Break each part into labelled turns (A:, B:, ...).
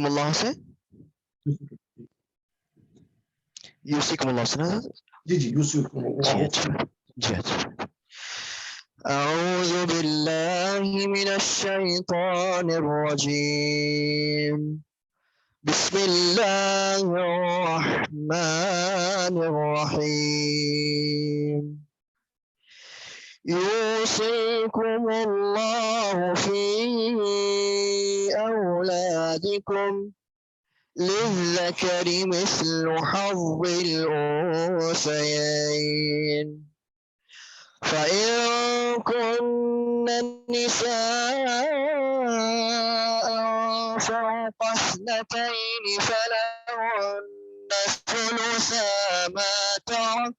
A: अल्लाह से यूसिकुम अल्लाह से ना
B: जी यूसिकुम
A: जी अच्छा أعوذ بالله من الشيطان الرجيم بسم الله الرحمن الرحيم يوصيكم الله في أولادكم للذكر مثل حظ الأنثيين فإن كن نساء فوق اثنتين فلهن ثلثا ما ترك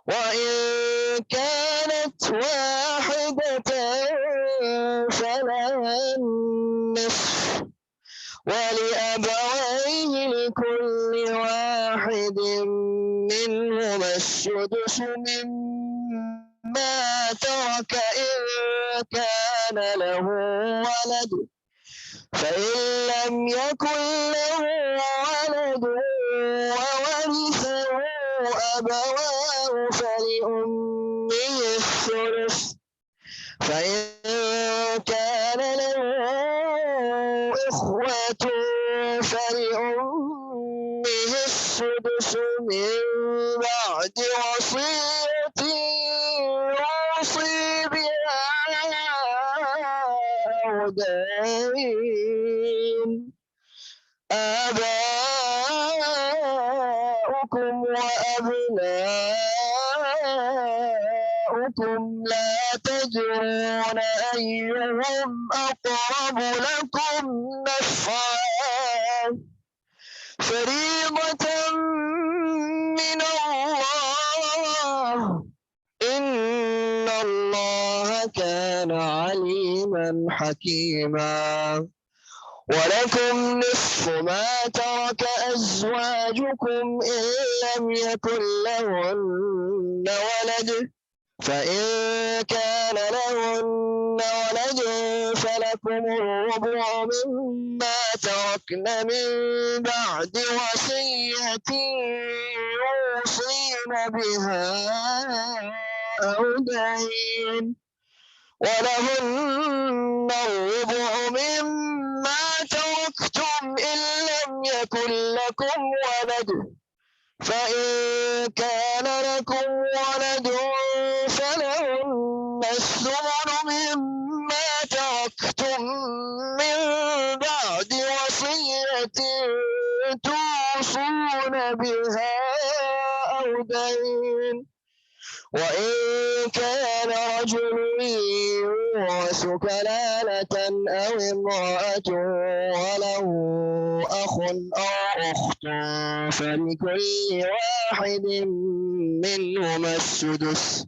A: وإن كانت واحدة فلها النصف ولأبويه لكل واحد منهما السدس مما ترك إن كان له ولد فإن لم يكن له ولد وورثه أبواه فلأمه الثلث فإن كان له إخوة فلأمه السدس من بعد وصية يوصي بها أو دين آباؤكم وأبناؤكم لا تدرون أيهم أقرب لكم نفعا فريضة من الله إن الله كان عليما حكيما ولكم نصف ما ترك أزواجكم إن لم يكن لهن ولد فإن كان لهن ولد فلكم الربع مما تركن من بعد وصية يوصين بها أو دين ولهن الربع مما تركتم إن لم يكن لكم ولد فإن كان لكم ولد فلهن الثمن مما تركتم من بعد وصية توصون بها أو دين وإن كان رجل يورث كلالة أو امرأة وله أخ أو أخت فلكل واحد منهما السدس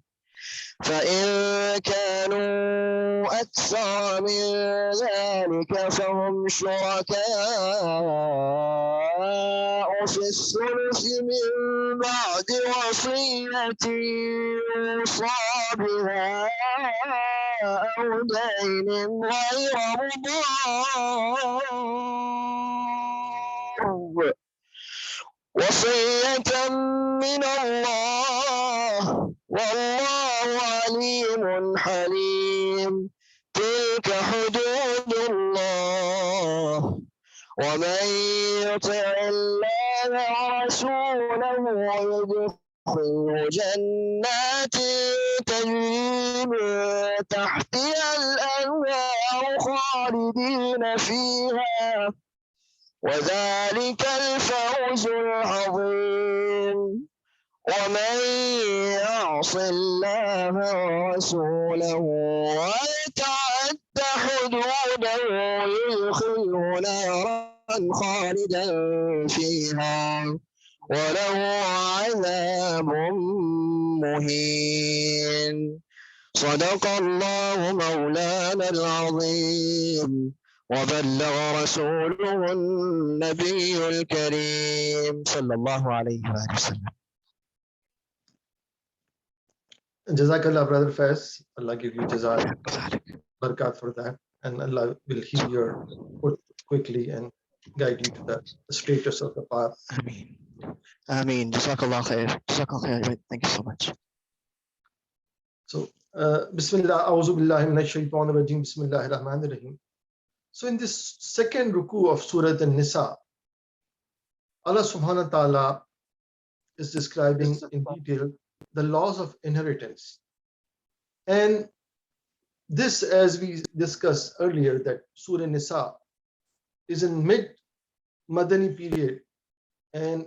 A: فإن كانوا أكثر من ذلك فهم شركاء في الثلث من بعد وصية يوصى بها أو دين غير مضار وصية من الله والله عليم حليم تلك حدود الله ومن يطع الله ورسوله يدخله جنات تجري من تحتها الأنهار خالدين فيها وذلك الفوز العظيم ومن يعص الله ورسوله ويتعد حدوده يدخله نارا خالدا فيها وله عذاب مهين صدق الله مولانا العظيم وبلغ رسوله النبي الكريم صلى الله عليه وآله وسلم.
B: Jazakallah, brother Faiz. Allah give you jazak, barakat for that, and Allah will heal your foot quickly and guide you to the status of the path.
A: Ameen. Ameen. Jazakallah khair. Jazakallah khair. Thank you so much.
B: So, Bismillah, A'udhu Billahi Minash Shaitanir Rajim, Bismillahir Rahmanir Rahim. So, in this second ruku of Surah An-Nisa, Allah subhanahu wa ta'ala is describing in detail the laws of inheritance. And this, as we discussed earlier, that Surah Nisa is in mid-Madani period, and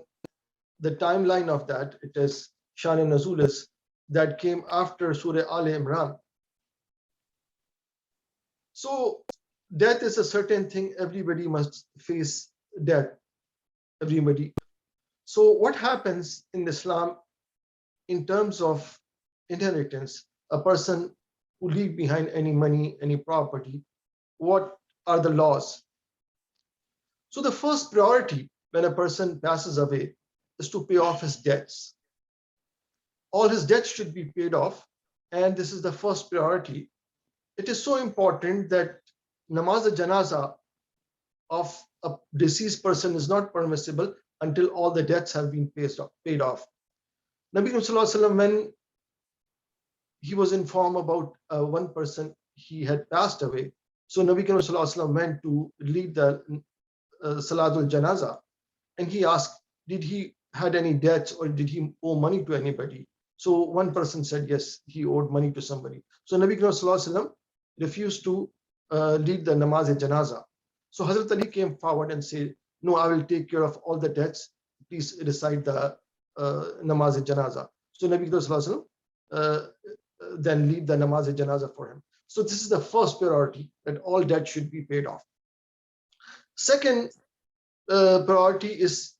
B: the timeline of that, it is Shan Nazulis that came after Surah Al Imran. So death is a certain thing, everybody must face death, everybody. So what happens in Islam in terms of inheritance, a person who leave behind any money, any property, what are the laws? So the first priority when a person passes away is to pay off his debts. All his debts should be paid off, and this is the first priority. It is so important that namaz al-janaza of a deceased person is not permissible until all the debts have been paid off. Nabi Sallallahu Alaihi Wasallam, when he was informed about one person, he had passed away. So Nabi Sallallahu Alaihi Wasallam went to lead the Salatul Janaza, and he asked, did he had any debts or did he owe money to anybody? So one person said, yes, he owed money to somebody. So Nabi Sallallahu Alaihi Wasallam refused to lead the namaz janaza. So Hazrat Ali came forward and said, no, I will take care of all the debts. Please recite the namaz janaza. So Nabi Sallallahu Alaihi Wasallam then lead the namaz janaza for him. So this is the first priority, that all debt should be paid off. Second priority is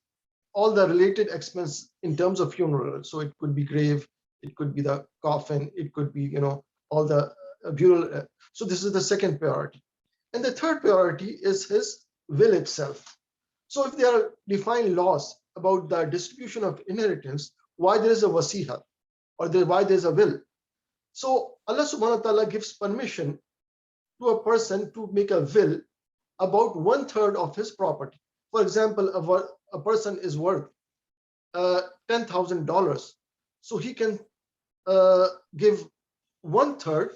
B: all the related expense in terms of funeral. So it could be grave, it could be the coffin, it could be, all the burial. So this is the second priority. And the third priority is his will itself. So if there are defined laws about the distribution of inheritance, why there is a wasiha, or why there is a will. So Allah subhanahu wa ta'ala gives permission to a person to make a will about 1/3 of his property. For example, a person is worth $10,000, so he can give 1/3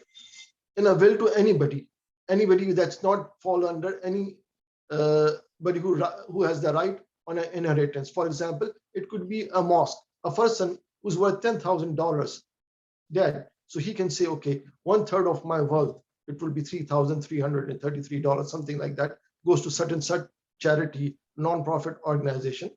B: in a will to anybody that's not fall under anybody who has the right on an inheritance. For example, it could be a mosque, a person who's worth $10,000 dead, so he can say, okay, 1/3 of my wealth, it will be $3,333, something like that, goes to such and such charity, non-profit organization.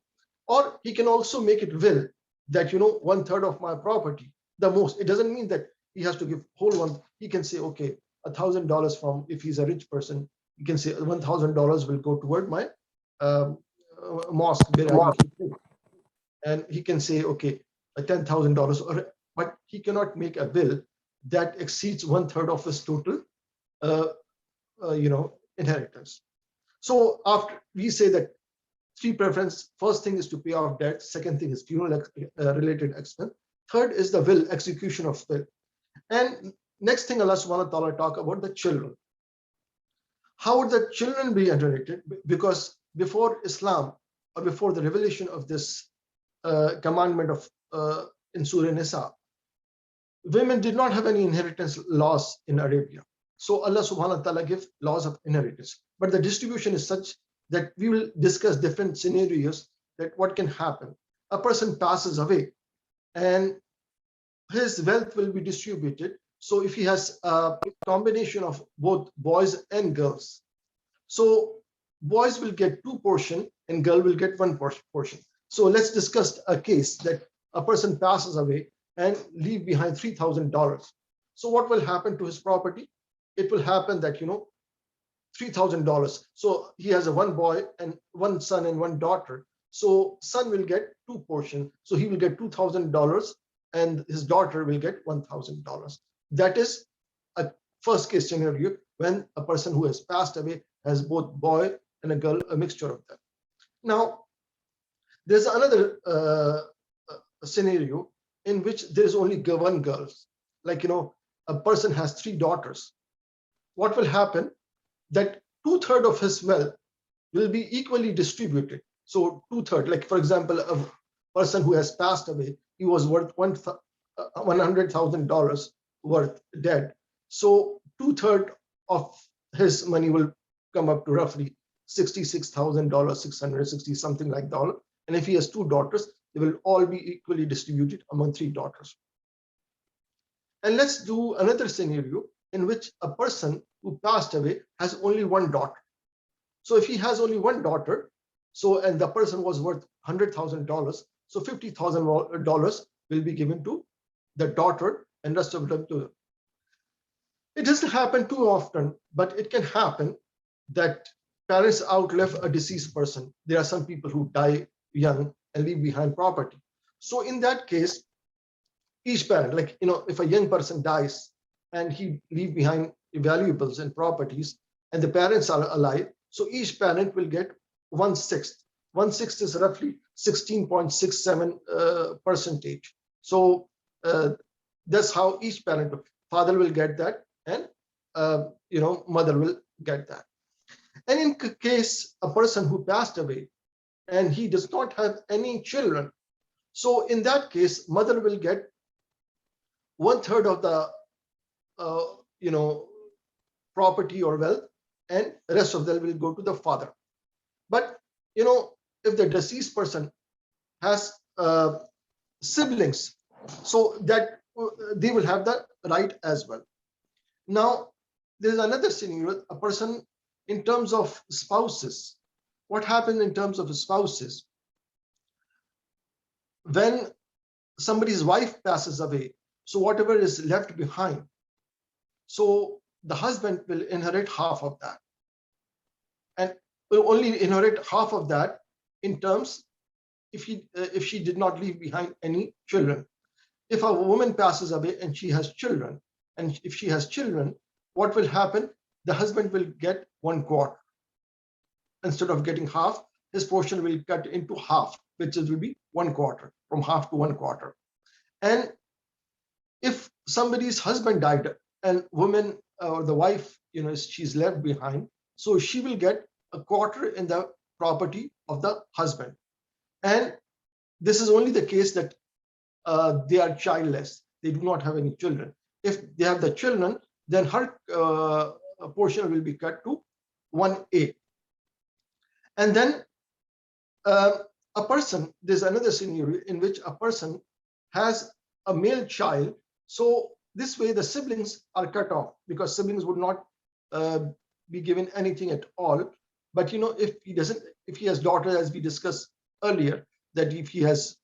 B: Or he can also make it will that 1/3 of my property, the most. It doesn't mean that he has to give whole one. He can say, okay, $1,000 from, if he's a rich person, he can say $1,000 will go toward my mosque, and he can say, okay, $10,000, but he cannot make a will that exceeds 1/3 of his total inheritance. So after we say that three preference, first thing is to pay off debt, second thing is funeral related expense, third is the will, execution of will. And next thing, Allah subhanahu wa ta'ala talk about the children. How would the children be inherited? Because before Islam, or before the revelation of this commandment of in Surah Nisa, women did not have any inheritance laws in Arabia. So Allah subhanahu wa ta'ala gives laws of inheritance. But the distribution is such that we will discuss different scenarios that what can happen. A person passes away and his wealth will be distributed. So if he has a combination of both boys and girls, so boys will get 2 portions and girl will get 1 portion. So let's discuss a case that a person passes away and leave behind $3,000. So what will happen to his property? It will happen that $3,000. So he has a 1 boy and 1 son and 1 daughter. So son will get 2 portions. So he will get $2,000 and his daughter will get $1,000. That is a first case scenario when a person who has passed away has both boy and a girl, a mixture of them. Now, there's another scenario in which there is only 1 girl. Like, a person has 3 daughters. What will happen? That 2/3 of his wealth will be equally distributed. So 2/3, like for example, a person who has passed away, he was worth $100,000 worth dead. So 2/3 of his money will come up to roughly $66,000, 660 something like dollar. And if he has 2 daughters, they will all be equally distributed among 3 daughters. And let's do another scenario in which a person who passed away has only 1 daughter. So if he has only 1 daughter, and the person was worth $100,000, so $50,000 will be given to the daughter and rest of them to. It doesn't happen too often, but it can happen that parents outlive a deceased person. There are some people who die young and leave behind property. So in that case, each parent, like, if a young person dies and he leave behind valuables and properties and the parents are alive, so each parent will get 1/6. 1/6 is roughly 16.67%. So that's how each parent, father will get that, and mother will get that. And in case a person who passed away and he does not have any children, so in that case, mother will get 1/3 of the property or wealth, and the rest of them will go to the father. But if the deceased person has siblings, so that they will have the right as well. Now, there's another scenario, a person in terms of spouses. What happens in terms of spouses? When somebody's wife passes away, so whatever is left behind, so the husband will inherit half of that, and will only inherit half of that in terms if she did not leave behind any children. If a woman passes away and she has children, and if she has children, what will happen? The husband will get 1/4. Instead of getting half, his portion will cut into half, which will be 1/4, from half to 1/4. And if somebody's husband died and woman or the wife, she's left behind, so she will get 1/4 in the property of the husband. And this is only the case that they are childless, they do not have any children. If they have the children, then her portion will be cut to 1/8. And then a person, there's another scenario in which a person has a male child. So this way the siblings are cut off, because siblings would not be given anything at all. But if he has daughter, as we discussed earlier, that if he has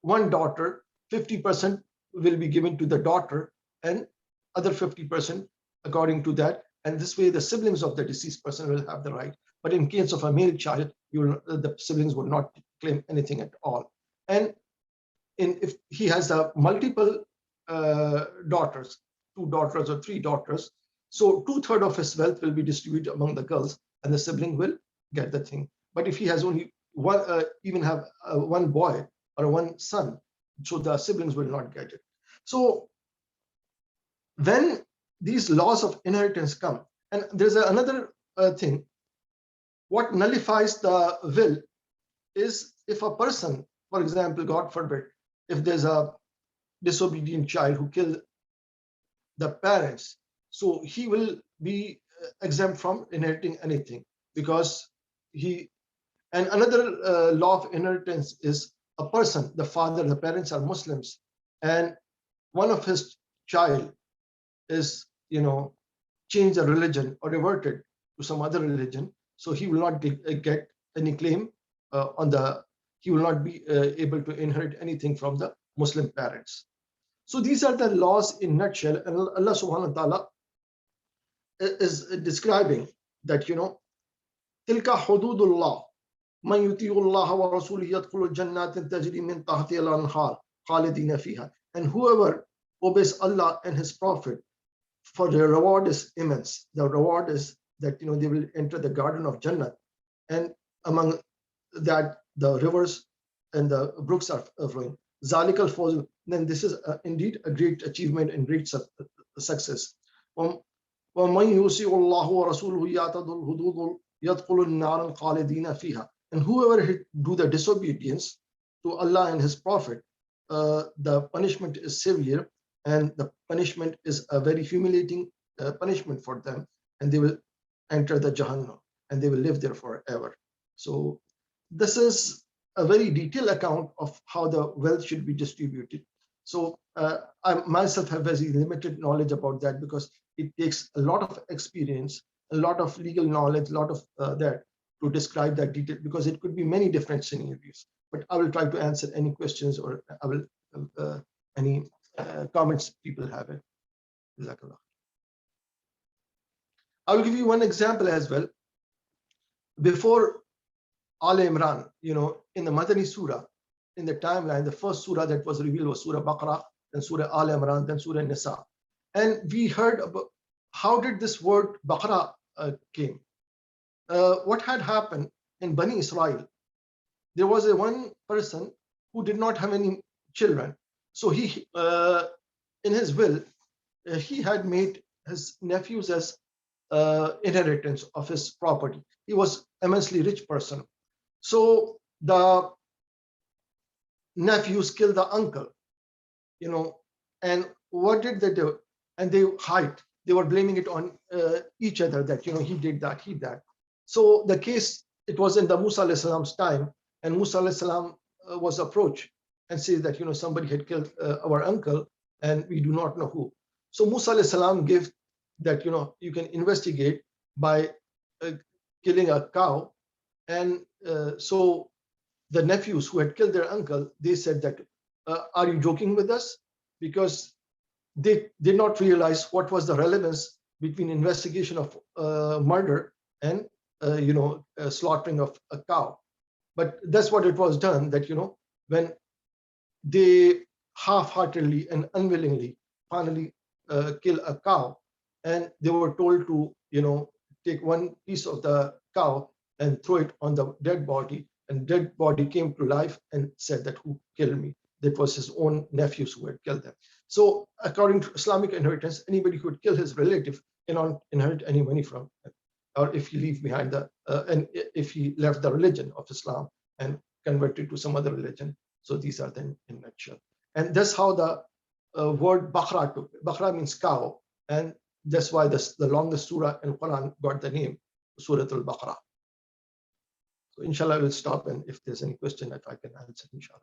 B: 1 daughter, 50% will be given to the daughter and other 50% according to that. And this way the siblings of the deceased person will have the right. But in case of a male child, the siblings will not claim anything at all. And if he has multiple daughters, 2 daughters or 3 daughters, so 2/3 of his wealth will be distributed among the girls, and the sibling will get the thing. But if he has only one, even have 1 boy or 1 son, so the siblings will not get it. So when these laws of inheritance come, and there's another thing, what nullifies the will is if a person, for example, God forbid, if there's a disobedient child who killed the parents, so he will be exempt from inheriting anything, because and another law of inheritance is a person, the father, the parents are Muslims, and one of his child is, changed the religion or reverted to some other religion, so he will not get any claim he will not be able to inherit anything from the Muslim parents. So these are the laws in nutshell, and Allah subhanahu wa ta'ala is describing that, tilka hududullah man yuti'ullah wa rasulihi yadkhulul jannatin tajri min tahtiha al-anhar khalidina fiha. And whoever obeys Allah and his prophet, for their reward is immense. The reward is that they will enter the garden of Jannah, and among that the rivers and the brooks are flowing. Zalikal fawz, then this is indeed a great achievement and great success. وَمَنْ يُطِعِ اللَّهَ وَرَسُولَهُ يَعْتَدُ الْحُدُودُ يَدْخُلُ النَّارَ خَالِدِينَ فِيهَا. And whoever do the disobedience to Allah and His Prophet, the punishment is severe, and the punishment is a very humiliating punishment for them, and they will enter the Jahannam and they will live there forever. So this is a very detailed account of how the wealth should be distributed. So I myself have very limited knowledge about that, because it takes a lot of experience, a lot of legal knowledge, a lot of that to describe that detail, because it could be many different scenarios. But I will try to answer any questions, or I will any comments people have. I will give you one example as well. Before Al Imran, in the Madani Surah, in the timeline, the first surah that was revealed was Surah Baqarah, then Surah Al Imran, then Surah Nisa. And we heard about how did this word Baqarah came. What had happened in Bani Israel, there was one person who did not have any children. So he, in his will, he had made his nephews as inheritance of his property. He was immensely rich person. So the nephews killed the uncle, and what did they do? And they hide. They were blaming it on each other that, he did that, he that. So the case, it was in the Musa alayhi salam's time, and Musa alayhi salam was approached and says that, somebody had killed our uncle and we do not know who. So Musa alayhi salam gave that, you can investigate by killing a cow. And so the nephews who had killed their uncle, they said that, are you joking with us? Because they did not realize what was the relevance between investigation of murder and slaughtering of a cow. But that's what it was done, that when they half-heartedly and unwillingly finally kill a cow, and they were told to take one piece of the cow and throw it on the dead body, and dead body came to life and said that, who killed me? That was his own nephews who had killed them. So according to Islamic inheritance, anybody who would kill his relative cannot inherit any money from him, or if he leave behind and if he left the religion of Islam and converted to some other religion. So these are them in a nutshell. And that's how the word Baqarah took. Baqarah means cow, and that's why the longest surah in Quran got the name Surah Al-Baqarah. So inshallah I will stop, and if there's any question that I can answer, inshallah.